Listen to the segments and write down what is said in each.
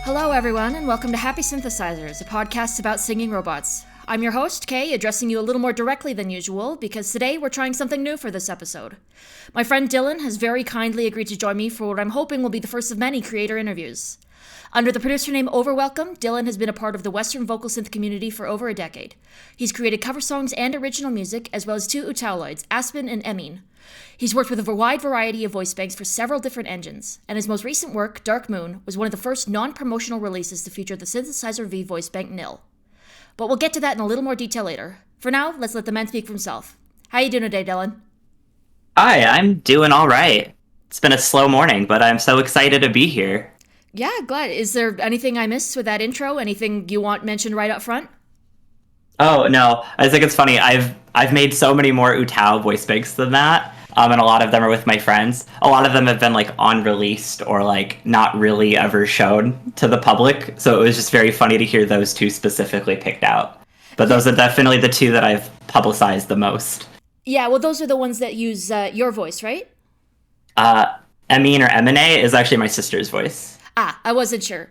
Hello everyone, and welcome to Happy Synthesizers, a podcast about singing robots. I'm your host, Kay, addressing you a little more directly than usual, because today we're trying something new for this episode. My friend Dylan has very kindly agreed to join me for what I'm hoping will be the first of many creator interviews. Under the producer name Overwelcome, Dylan has been a part of the Western vocal synth community for over a decade. He's created cover songs and original music, as well as two Vocaloids, Aspen and Emin. He's worked with a wide variety of voicebanks for several different engines, and his most recent work, Dark Moon, was one of the first non-promotional releases to feature the Synthesizer V voicebank Nil. But we'll get to that in a little more detail later. For now, let's let the man speak for himself. How you doing today, Dylan? Hi, I'm doing all right. It's been a slow morning, but I'm so excited to be here. Yeah, glad. Is there anything I missed with that intro? Anything you want mentioned right up front? Oh, no. I think it's funny. I've made so many more Utao voice banks than that, and a lot of them are with my friends. A lot of them have been, unreleased or, not really ever shown to the public, so it was just very funny to hear those two specifically picked out. But those are definitely the two that I've publicized the most. Yeah, well, those are the ones that use your voice, right? Emin or Emine is actually my sister's voice. I wasn't sure.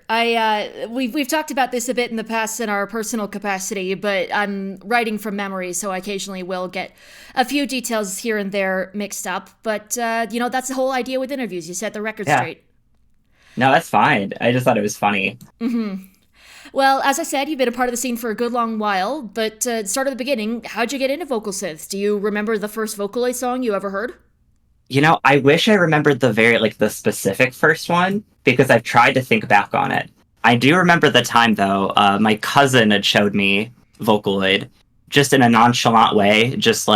We've talked about this a bit in the past in our personal capacity, but I'm writing from memory, so I occasionally will get a few details here and there mixed up. But, that's the whole idea with interviews. You set the record straight. No, that's fine. I just thought it was funny. Mm-hmm. Well, as I said, you've been a part of the scene for a good long while, but start at the beginning, how'd you get into vocal synths? Do you remember the first Vocaloid song you ever heard? I wish I remembered the specific first one, because I've tried to think back on it. I do remember the time, though, my cousin had showed me Vocaloid, just in a nonchalant way, just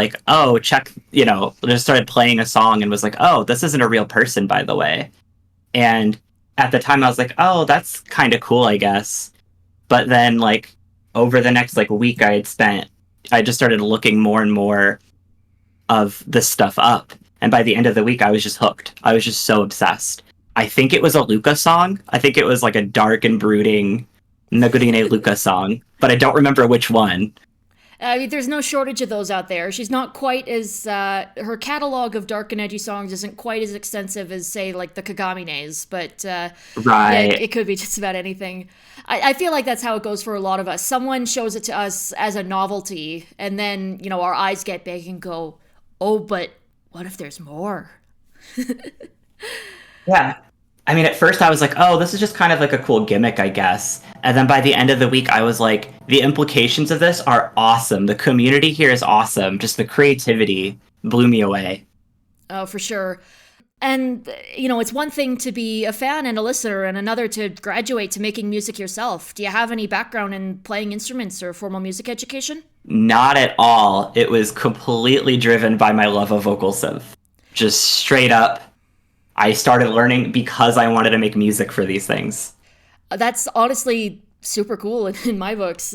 check, just started playing a song and was like, oh, this isn't a real person, by the way. And at the time I was like, oh, that's kind of cool, I guess. But then, over the next, week I just started looking more and more of this stuff up. And by the end of the week, I was just hooked. I was just so obsessed. I think it was a Luca song. I think it was a dark and brooding Nagurine Luca song, but I don't remember which one. I mean, there's no shortage of those out there. She's not quite as, her catalog of dark and edgy songs isn't quite as extensive as, say, the Kagamines, but right. Yeah, it could be just about anything. I feel like that's how it goes for a lot of us. Someone shows it to us as a novelty, and then, our eyes get big and go, oh, but what if there's more? Yeah. I mean, at first I was like, oh, this is just kind of a cool gimmick, I guess. And then by the end of the week, I was like, the implications of this are awesome. The community here is awesome. Just the creativity blew me away. Oh, for sure. And, it's one thing to be a fan and a listener, and another to graduate to making music yourself. Do you have any background in playing instruments or formal music education? Not at all. It was completely driven by my love of vocal synth. Just straight up. I started learning because I wanted to make music for these things. That's honestly super cool in my books.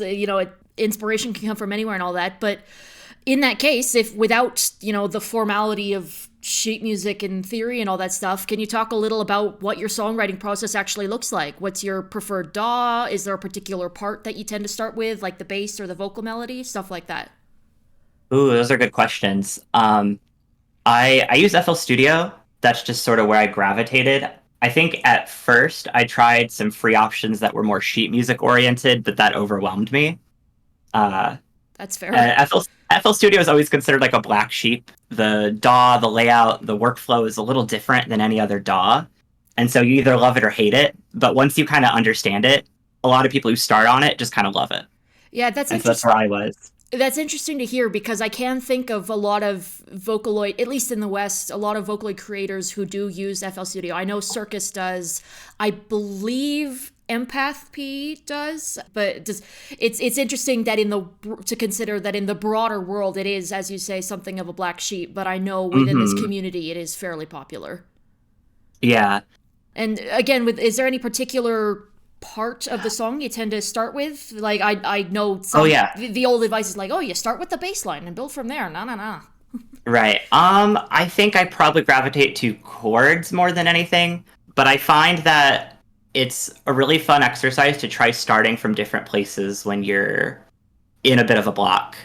Inspiration can come from anywhere and all that. But in that case, if without, the formality of sheet music and theory and all that stuff, can you talk a little about what your songwriting process actually looks like? What's your preferred DAW? Is there a particular part that you tend to start with, like the bass or the vocal melody, stuff like that? Ooh, those are good questions. I use FL Studio. That's just sort of where I gravitated. I think at first I tried some free options that were more sheet music oriented, but that overwhelmed me. That's fair. FL Studio is always considered a black sheep. The DAW, the layout, the workflow is a little different than any other DAW. And so you either love it or hate it. But once you kind of understand it, a lot of people who start on it just kind of love it. Yeah, that's interesting. So that's where I was. That's interesting to hear, because I can think of a lot of Vocaloid, at least in the West, a lot of Vocaloid creators who do use FL Studio. I know Circus does. I believe Empath P does, but it's interesting that to consider that in the broader world, it is, as you say, something of a black sheep. But I know within this community, it is fairly popular. Yeah. And again, is there any particular part of the song you tend to start with? I know the old advice is you start with the bass line and build from there. No. Right. I think I probably gravitate to chords more than anything, but I find that it's a really fun exercise to try starting from different places when you're in a bit of a block.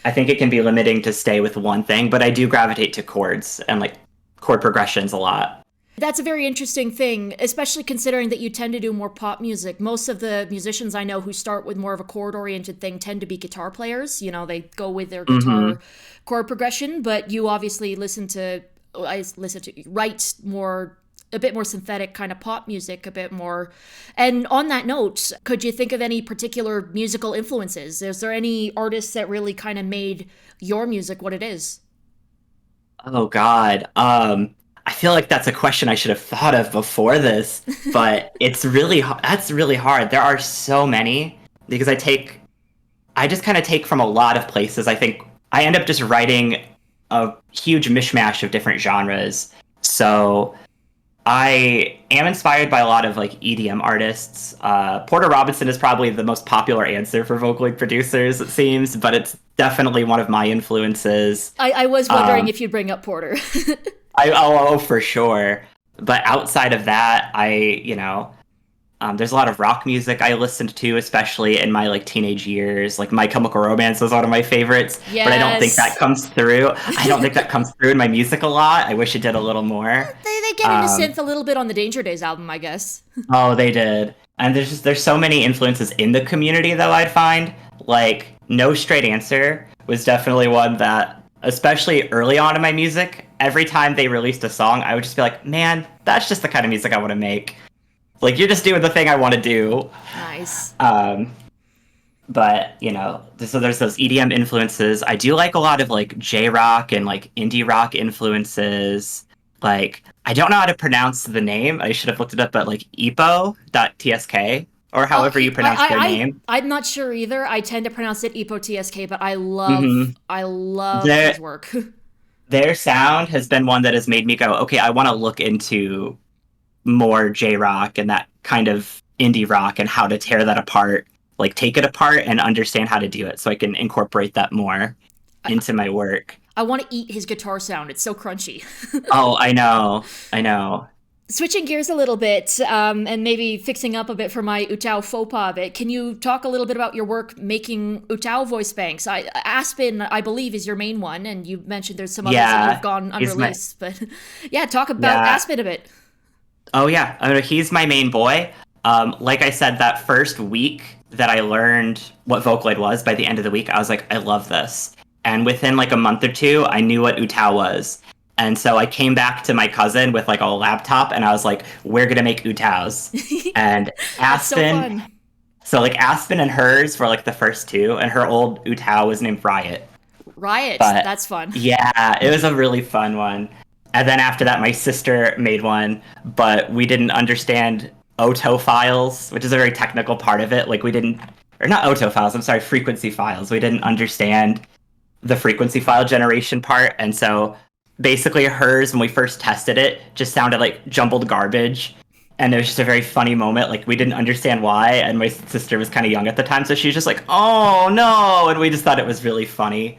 I think it can be limiting to stay with one thing, but I do gravitate to chords and like chord progressions a lot. That's a very interesting thing, especially considering that you tend to do more pop music. Most of the musicians I know who start with more of a chord-oriented thing tend to be guitar players. You know, they go with their guitar chord progression, but you obviously write more, a bit more synthetic kind of pop music, a bit more. And on that note, could you think of any particular musical influences? Is there any artists that really kind of made your music what it is? Oh God. I feel like that's a question I should have thought of before this, but that's really hard. There are so many because I just kind of take from a lot of places. I think I end up just writing a huge mishmash of different genres. So I am inspired by a lot of like EDM artists. Porter Robinson is probably the most popular answer for Vocaloid producers, it seems, but it's definitely one of my influences. I was wondering if you'd bring up Porter. For sure. But outside of that, there's a lot of rock music I listened to, especially in my like teenage years. Like My Chemical Romance was one of my favorites, yes. But I don't think that comes through. I don't think that comes through in my music a lot. I wish it did a little more. They get into synth a little bit on the Danger Days album, I guess. Oh, they did. And there's so many influences in the community that I'd find. Like No Straight Answer was definitely one that, especially early on in my music, every time they released a song, I would just be like, man, that's just the kind of music I want to make. Like, you're just doing the thing I want to do. Nice. But, so there's those EDM influences. I do like a lot of, like, J-rock and, like, indie rock influences. Like, I don't know how to pronounce the name. I should have looked it up, but, like, Epo.tsk, or however you pronounce their name. I'm not sure either. I tend to pronounce it Epo.tsk, but I love his work. Their sound has been one that has made me go, okay, I want to look into more J-rock and that kind of indie rock and how to tear that apart, like take it apart and understand how to do it so I can incorporate that more into my work. I want to eat his guitar sound. It's so crunchy. Oh, I know. Switching gears a little bit, and maybe fixing up a bit for my Utao faux pas a bit, can you talk a little bit about your work making Utao voice banks? Aspen, I believe, is your main one, and you mentioned there's some others that have gone unreleased. But yeah, talk about Aspen a bit. Oh, yeah. I mean, he's my main boy. Like I said, that first week that I learned what Vocaloid was, by the end of the week, I was like, I love this. And within like a month or two, I knew what Utao was. And so I came back to my cousin with like a laptop and I was like, we're going to make Utaos. And Aspen, so like Aspen and hers were like the first two, and her old Utao was named Riot. That's fun. Yeah, it was a really fun one. And then after that, my sister made one, but we didn't understand OTO files, which is a very technical part of it. Like not OTO files, I'm sorry, frequency files. We didn't understand the frequency file generation part. And so basically hers, when we first tested it, just sounded like jumbled garbage. And it was just a very funny moment. Like, we didn't understand why. And my sister was kind of young at the time, so she was just like, oh, no. And we just thought it was really funny.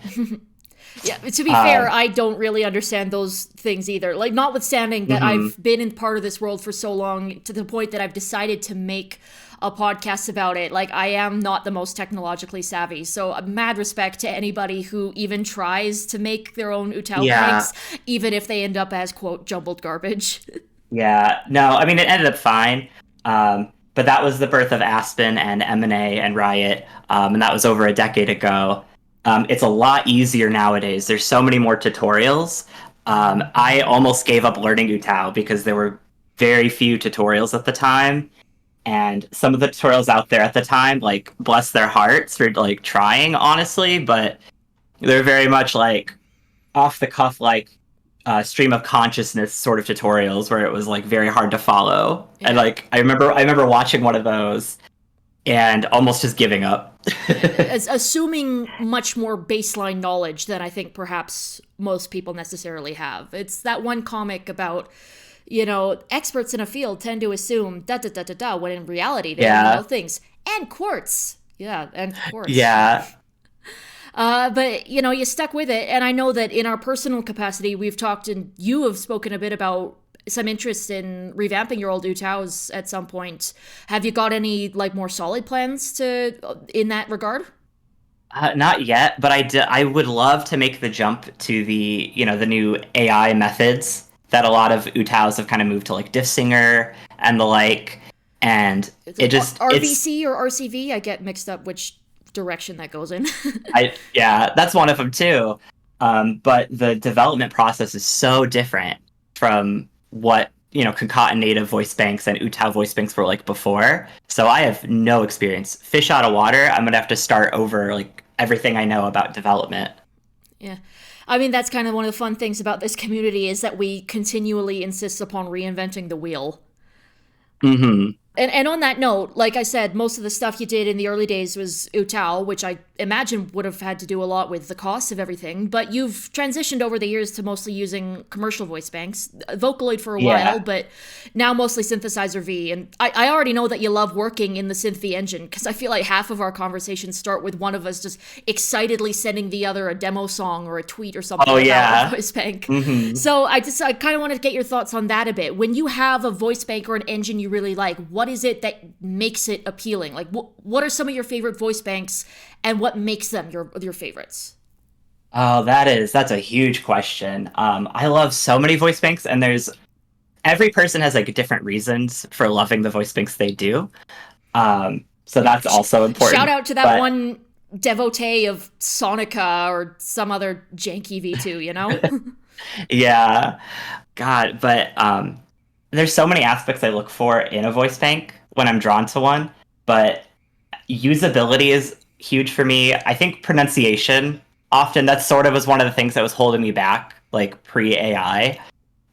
Yeah, to be fair, I don't really understand those things either. Like, notwithstanding that I've been in part of this world for so long, to the point that I've decided to make a podcast about it. Like, I am not the most technologically savvy. So mad respect to anybody who even tries to make their own Utao banks, even if they end up as, quote, jumbled garbage. Yeah, no, I mean, it ended up fine. But that was the birth of Aspen and M&A and Riot. And that was over a decade ago. It's a lot easier nowadays. There's so many more tutorials. I almost gave up learning Utao because there were very few tutorials at the time. And some of the tutorials out there at the time, like, bless their hearts for, like, trying, honestly, but they're very much, like, off the cuff, like, stream of consciousness sort of tutorials where it was, like, very hard to follow. Yeah. And, like, I remember watching one of those and almost just giving up. Assuming much more baseline knowledge than I think perhaps most people necessarily have. It's that one comic about, you know, experts in a field tend to assume da-da-da-da-da, when in reality they don't know things. And quartz. Yeah, and quartz. Yeah. But, you know, you stuck with it. And I know that in our personal capacity, we've talked, and you have spoken a bit about some interest in revamping your old Utaos at some point. Have you got any like more solid plans to in that regard? Not yet, but I would love to make the jump to the new AI methods that a lot of Utaos have kind of moved to, like Diff Singer and the like. And it just RVC or RCV. I get mixed up which direction that goes in. Yeah, that's one of them too. But the development process is so different from what concatenative voice banks and Utah voice banks were like before. So I have no experience. Fish out of water. I'm gonna have to start over like everything I know about development. Yeah. I mean, that's kind of one of the fun things about this community is that we continually insist upon reinventing the wheel. Mm-hmm. And on that note, like I said, most of the stuff you did in the early days was Utao, which I imagine would have had to do a lot with the cost of everything. But you've transitioned over the years to mostly using commercial voice banks, Vocaloid for a while, but now mostly Synthesizer V. And I already know that you love working in the Synth V engine because I feel like half of our conversations start with one of us just excitedly sending the other a demo song or a tweet or something about a voice bank. Mm-hmm. So I kind of wanted to get your thoughts on that a bit. When you have a voice bank or an engine you really like, what is it that makes it appealing? Like, what are some of your favorite voice banks, and what makes them your favorites? Oh, that's a huge question. I love so many voice banks, and every person has like different reasons for loving the voice banks they do. So that's also important. Shout out to that one devotee of Sonica or some other janky V2, you know? Yeah, God, but there's so many aspects I look for in a voice bank when I'm drawn to one, but usability is huge for me. I think pronunciation, often that sort of was one of the things that was holding me back, like pre-AI,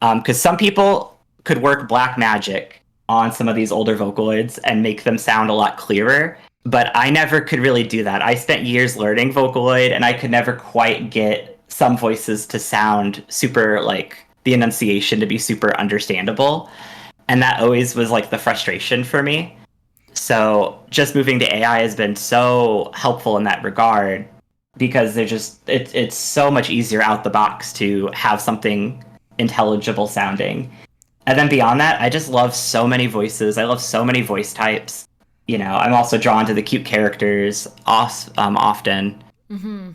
because some people could work black magic on some of these older Vocaloids and make them sound a lot clearer, but I never could really do that. I spent years learning Vocaloid, and I could never quite get some voices to sound super, like, the enunciation to be super understandable. And that always was like the frustration for me. So just moving to AI has been so helpful in that regard because it's so much easier out the box to have something intelligible sounding. And then beyond that, I just love so many voices. I love so many voice types. I'm also drawn to the cute characters often. Mm-hmm.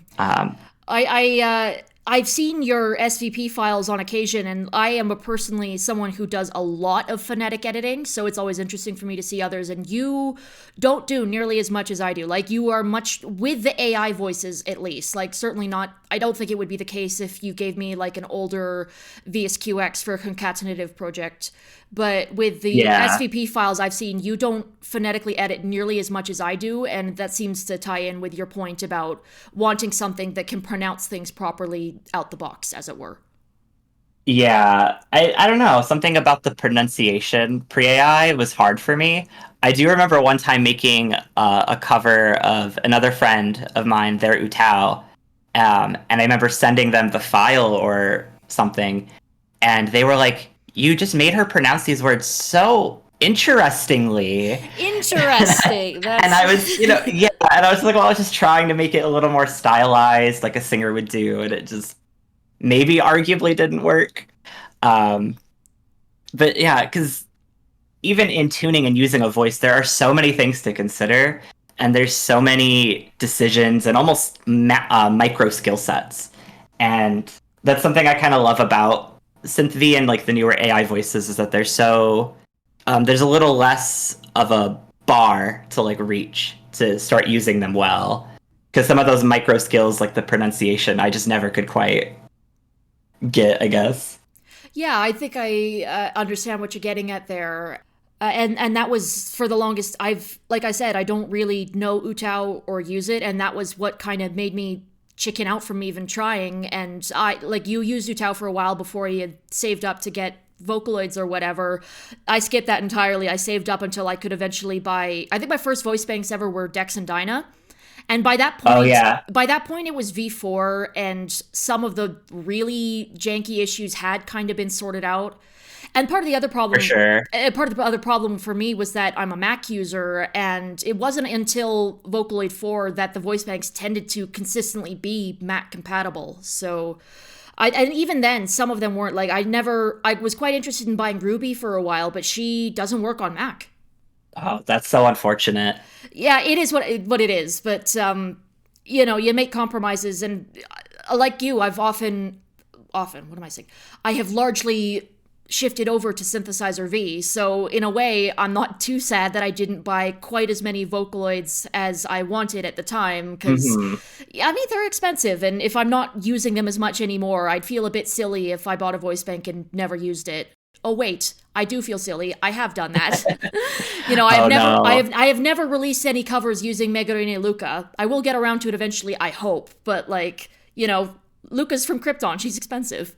I've seen your SVP files on occasion, and I am personally someone who does a lot of phonetic editing, so it's always interesting for me to see others, and you don't do nearly as much as I do. Like, you are much, with the AI voices at least, like, certainly not, I don't think it would be the case if you gave me, like, an older VSQX for a concatenative project, but with the SVP files I've seen, you don't phonetically edit nearly as much as I do, and that seems to tie in with your point about wanting something that can pronounce things properly out the box, as it were. Yeah, I don't know. Something about the pronunciation pre-AI was hard for me. I do remember one time making a cover of another friend of mine, their Utao, and I remember sending them the file or something, and they were like, "You just made her pronounce these words so interestingly." Interesting. And I was, and I was like, well, I was just trying to make it a little more stylized, like a singer would do, and it just maybe arguably didn't work. But yeah, because even in tuning and using a voice, there are so many things to consider, and there's so many decisions and almost micro skill sets. And that's something I kind of love about Synth V and like the newer AI voices, is that they're so there's a little less of a bar to like reach to start using them well, because some of those micro skills like the pronunciation I just never could quite get, I guess. Yeah, I think I understand what you're getting at there. And that was for the longest. Like I said, I don't really know Utao or use it, and that was what kind of made me chicken out from even trying. And you used Utao for a while before you had saved up to get Vocaloids or whatever. I skipped that entirely. I saved up until I could eventually buy, I think my first voice banks ever were Dex and Dyna. And by that point, it was V4, and some of the really janky issues had kind of been sorted out. And part of the other problem, for me was that I'm a Mac user, and it wasn't until Vocaloid 4 that the voice banks tended to consistently be Mac compatible. So And even then, some of them weren't. Like, I was quite interested in buying Ruby for a while, but she doesn't work on Mac. Oh, that's so unfortunate. Yeah, it is what it is. But, you make compromises. And like you, what am I saying? I have largely shifted over to Synthesizer V, so in a way I'm not too sad that I didn't buy quite as many Vocaloids as I wanted at the time, because they're expensive, and if I'm not using them as much anymore, I'd feel a bit silly if I bought a voice bank and never used it. Oh wait, I do feel silly. I have done that. I have never released any covers using Megurine Luca. I will get around to it eventually, I hope, but Luca's from Krypton, she's expensive.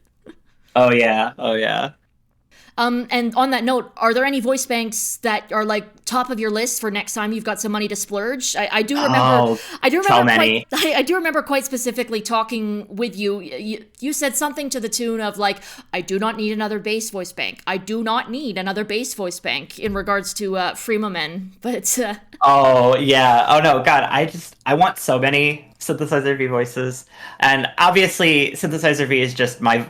Oh yeah. And on that note, are there any voice banks that are like top of your list for next time you've got some money to splurge? I do remember. So many. I do remember quite specifically talking with you. You said something to the tune of like, "I do not need another bass voice bank. I do not need another bass voice bank," in regards to Freemamen. But oh yeah. Oh no, God. I want so many Synthesizer V voices, and obviously Synthesizer V is just my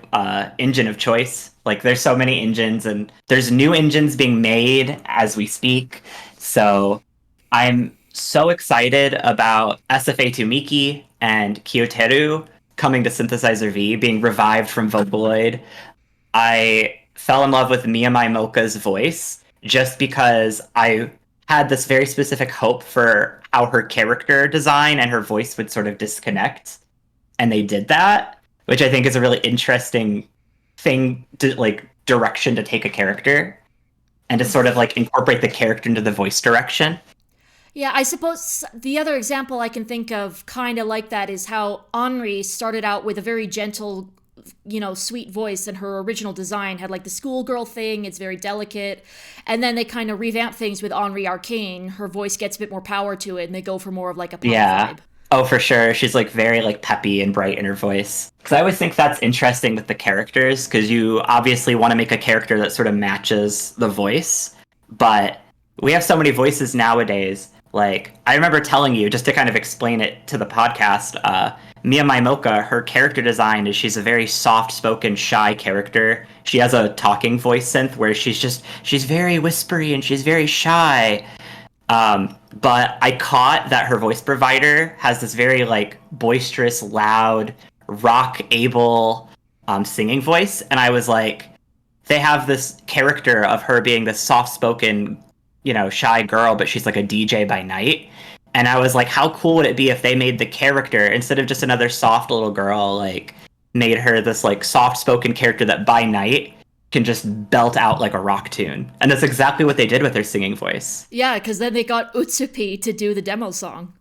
engine of choice. Like, there's so many engines, and there's new engines being made as we speak. So I'm so excited about SFA2 Miki and Kyoteru coming to Synthesizer V, being revived from Vocaloid. I fell in love with Miyamai Mocha's voice just because I had this very specific hope for how her character design and her voice would sort of disconnect. And they did that, which I think is a really interesting thing to direction to take a character, and to sort of incorporate the character into the voice direction. Yeah, I suppose the other example I can think of kind of like that is how Henri started out with a very gentle, sweet voice, and her original design had the schoolgirl thing. It's very delicate. And then they kind of revamp things with Henri Arcane. Her voice gets a bit more power to it, and they go for more of a pop vibe. Oh, for sure. She's very peppy and bright in her voice. Because I always think that's interesting with the characters, because you obviously want to make a character that sort of matches the voice. But we have so many voices nowadays. I remember telling you, just to kind of explain it to the podcast, Miyamai Mocha, her character design is she's a very soft-spoken, shy character. She has a talking voice synth where she's very whispery and she's very shy. But I caught that her voice provider has this very boisterous, loud, rock-able singing voice, and I was like, they have this character of her being this soft-spoken, shy girl, but she's a DJ by night. And I was like, how cool would it be if they made the character, instead of just another soft little girl, made her this soft-spoken character that by night can just belt out a rock tune. And that's exactly what they did with her singing voice. Yeah, because then they got Utsupi to do the demo song.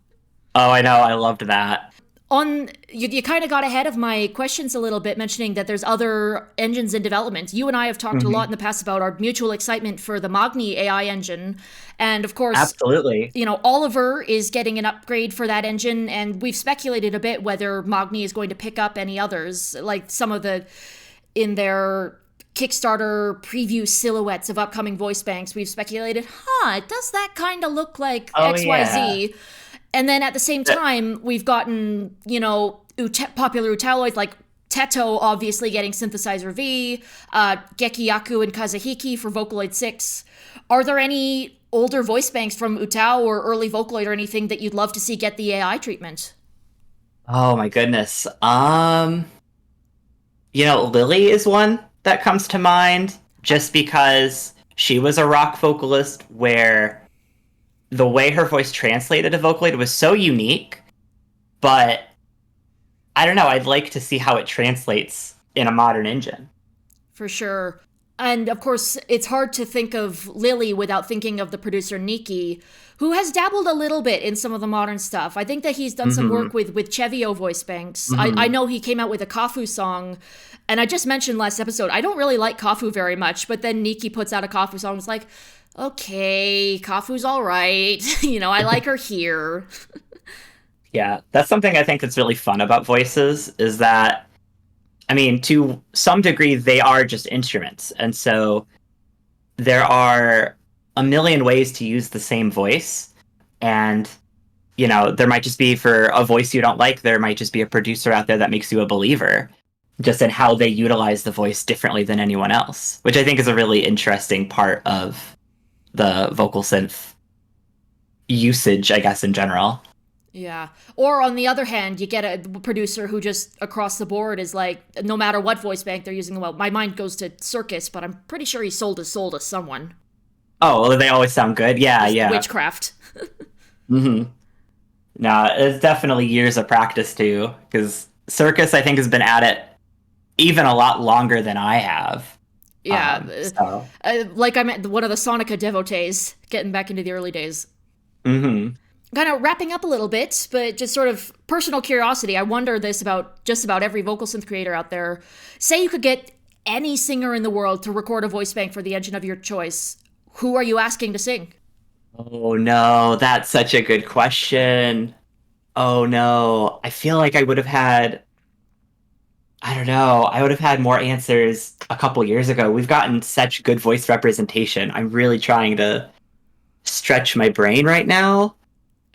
Oh, I know. I loved that. You kind of got ahead of my questions a little bit, mentioning that there's other engines in development. You and I have talked a lot in the past about our mutual excitement for the Magni AI engine. And of course, absolutely, Oliver is getting an upgrade for that engine. And we've speculated a bit whether Magni is going to pick up any others, some of in their Kickstarter preview silhouettes of upcoming voice banks. We've speculated, does that kind of look like XYZ? Yeah. And then at the same time, we've gotten, popular Utaloids like Teto obviously getting Synthesizer V, Gekiyaku and Kazuhiki for Vocaloid 6. Are there any older voice banks from Utao or early Vocaloid or anything that you'd love to see get the AI treatment? Oh my goodness. Lily is one that comes to mind, just because she was a rock vocalist where the way her voice translated to Vocaloid was so unique, but I don't know, I'd like to see how it translates in a modern engine. For sure. And of course, it's hard to think of Lily without thinking of the producer Nikki, who has dabbled a little bit in some of the modern stuff. I think that he's done some work with Chevio voice banks. I know he came out with a Kafu song, and I just mentioned last episode, I don't really like Kafu very much, but then Nikki puts out a Kafu song, it's like, okay, Kafu's all right. I like her here. Yeah, that's something I think that's really fun about voices, is that, to some degree, they are just instruments. And so there are a million ways to use the same voice. And, there might just be, for a voice you don't like, there might just be a producer out there that makes you a believer. just in how they utilize the voice differently than anyone else, which I think is a really interesting part of the vocal synth usage, I guess, in general. Yeah. Or on the other hand, you get a producer who just across the board is like, no matter what voice bank they're using, well, my mind goes to Circus, but I'm pretty sure he sold his soul to someone. Oh, well, they always sound good. Yeah, Just yeah. witchcraft. Mm-hmm. No, it's definitely years of practice too, because Circus, I think, has been at it even a lot longer than I have. Yeah. So. Like I'm one of the Sonica devotees, getting back into the early days. Mm-hmm. Kind of wrapping up a little bit, but just sort of personal curiosity. I wonder this about just about every vocal synth creator out there. Say you could get any singer in the world to record a voice bank for the engine of your choice. Who are you asking to sing? Oh no, that's such a good question. Oh no, I feel like I would have had, I don't know, I would have had more answers a couple years ago. We've gotten such good voice representation. I'm really trying to stretch my brain right now.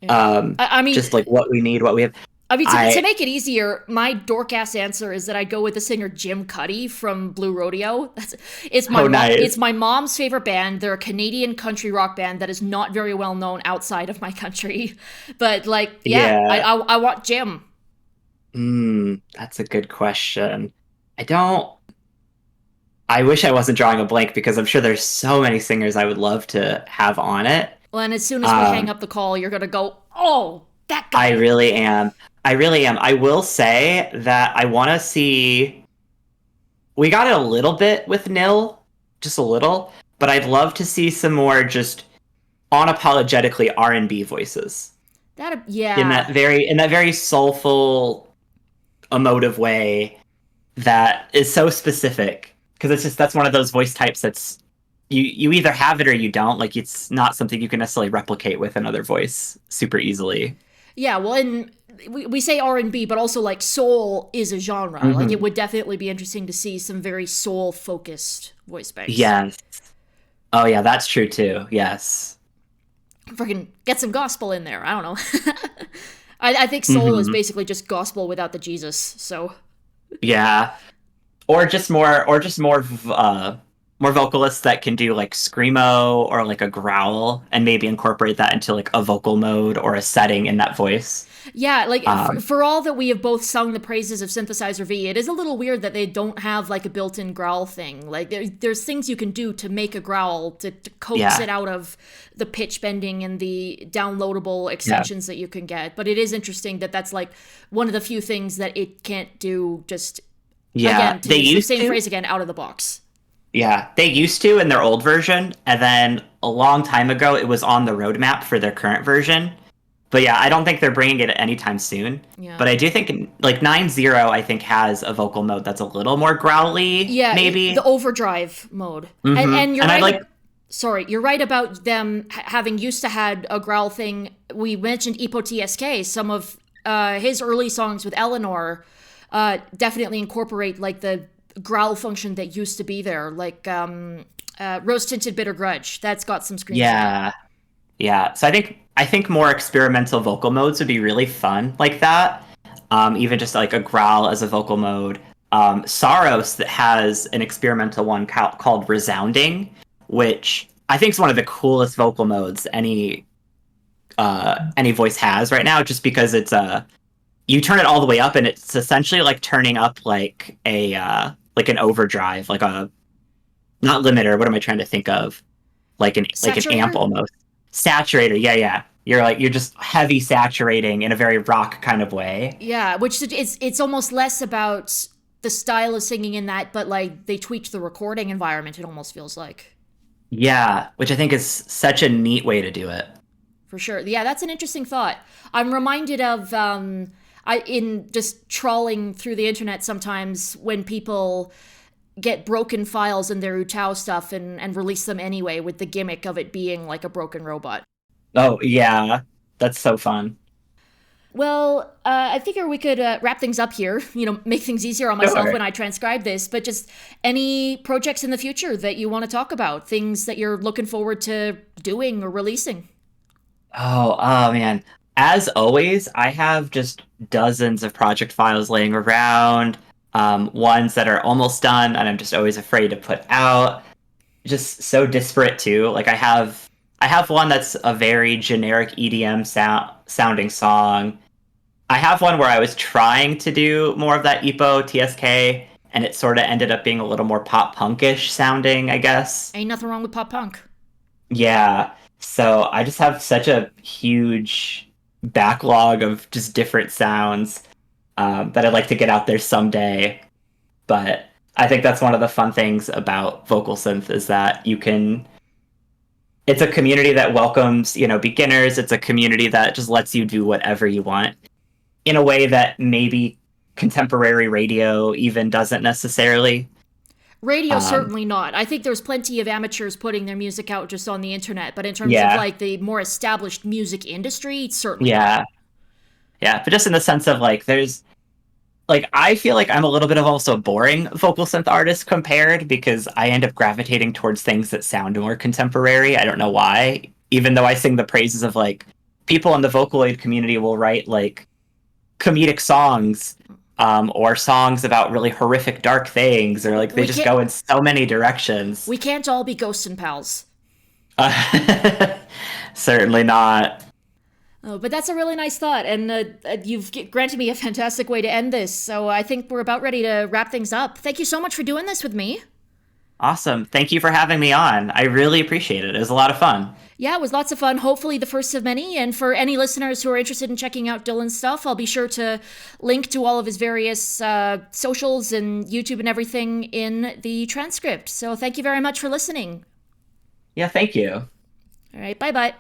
Yeah. I mean, just like what we need, what we have. I mean, to make it easier, my dork-ass answer is that I'd go with the singer Jim Cuddy from Blue Rodeo. Nice. It's my mom's favorite band. They're a Canadian country rock band that is not very well known outside of my country. But, like, yeah. I want Jim. That's a good question. I wish I wasn't drawing a blank because I'm sure there's so many singers I would love to have on it. Well, and as soon as we hang up the call, you're going to go, oh, that guy. I really am. I will say that I want to see. We got it a little bit with Nil, just a little, but I'd love to see some more just unapologetically R&B voices. Yeah. In that very soulful, emotive way that is so specific, because that's one of those voice types that's you either have it or you don't. Like, it's not something you can necessarily replicate with another voice super easily. Yeah, well, and we say R&B, but also, like, soul is a genre. Mm-hmm. Like, it would definitely be interesting to see some very soul-focused voice banks. Yes. Oh, yeah, that's true, too. Yes. Freaking get some gospel in there. I don't know. I think soul is basically just gospel without the Jesus, so... Yeah. Or just more vocalists that can do like screamo or like a growl and maybe incorporate that into like a vocal mode or a setting in that voice. Yeah, like for all that we have both sung the praises of Synthesizer V, it is a little weird that they don't have like a built-in growl thing. Like there's things you can do to make a growl to coax it out of the pitch bending and the downloadable extensions that you can get. But it is interesting that that's like one of the few things that it can't do just again, to use the same phrase again, out of the box. Yeah, they used to in their old version, and then a long time ago, it was on the roadmap for their current version. But yeah, I don't think they're bringing it anytime soon. Yeah. But I do think, like, 9.0, I think, has a vocal mode that's a little more growly, maybe. The overdrive mode. Mm-hmm. And you're right. Sorry, you're right about them having used to had a growl thing. We mentioned Ipo TSK. Some of his early songs with Eleanor definitely incorporate, like, the growl function that used to be there, like Rose Tinted Bitter Grudge. That's got some screams. Yeah. So I think more experimental vocal modes would be really fun like that. Even just like a growl as a vocal mode. Saros that has an experimental one called Resounding, which I think is one of the coolest vocal modes any voice has right now, just because it's you turn it all the way up and it's essentially like turning up like a like an overdrive, like a not limiter. What am I trying to think of? Like an amp almost. Saturator. Yeah. You're just heavy saturating in a very rock kind of way. Yeah, which it's almost less about the style of singing in that, but like they tweaked the recording environment. It almost feels like. Yeah, which I think is such a neat way to do it. For sure. Yeah, that's an interesting thought. I'm reminded of in just trawling through the internet sometimes when people get broken files in their Utao stuff and release them anyway with the gimmick of it being like a broken robot. Oh, yeah. That's so fun. Well, I figure we could wrap things up here, make things easier on myself when I transcribe this, but just any projects in the future that you want to talk about, things that you're looking forward to doing or releasing. Oh man. As always, I have just dozens of project files laying around. ones that are almost done and I'm just always afraid to put out. Just so disparate too. Like I have one that's a very generic EDM sounding song. I have one where I was trying to do more of that EPO TSK, and it sort of ended up being a little more pop punkish sounding, I guess. Ain't nothing wrong with pop punk. Yeah. So I just have such a huge backlog of just different sounds that I'd like to get out there someday. But I think that's one of the fun things about vocal synth is that it's a community that welcomes, beginners. It's a community that just lets you do whatever you want in a way that maybe contemporary radio even doesn't necessarily. Radio, certainly not. I think there's plenty of amateurs putting their music out just on the internet, but in terms Yeah. of like the more established music industry, certainly Yeah. not. Yeah. But just in the sense of like, there's like, I feel like I'm a little bit of also a boring vocal synth artist compared because I end up gravitating towards things that sound more contemporary. I don't know why, even though I sing the praises of like people in the Vocaloid community will write like comedic songs or songs about really horrific, dark things, or like they We just can't- go in so many directions. We can't all be ghosts and pals. Certainly not. Oh, but that's a really nice thought, and you've granted me a fantastic way to end this, so I think we're about ready to wrap things up. Thank you so much for doing this with me. Awesome. Thank you for having me on. I really appreciate it. It was a lot of fun. Yeah, it was lots of fun, hopefully the first of many, and for any listeners who are interested in checking out Dylan's stuff, I'll be sure to link to all of his various socials and YouTube and everything in the transcript. So thank you very much for listening. Yeah, thank you. All right, bye-bye.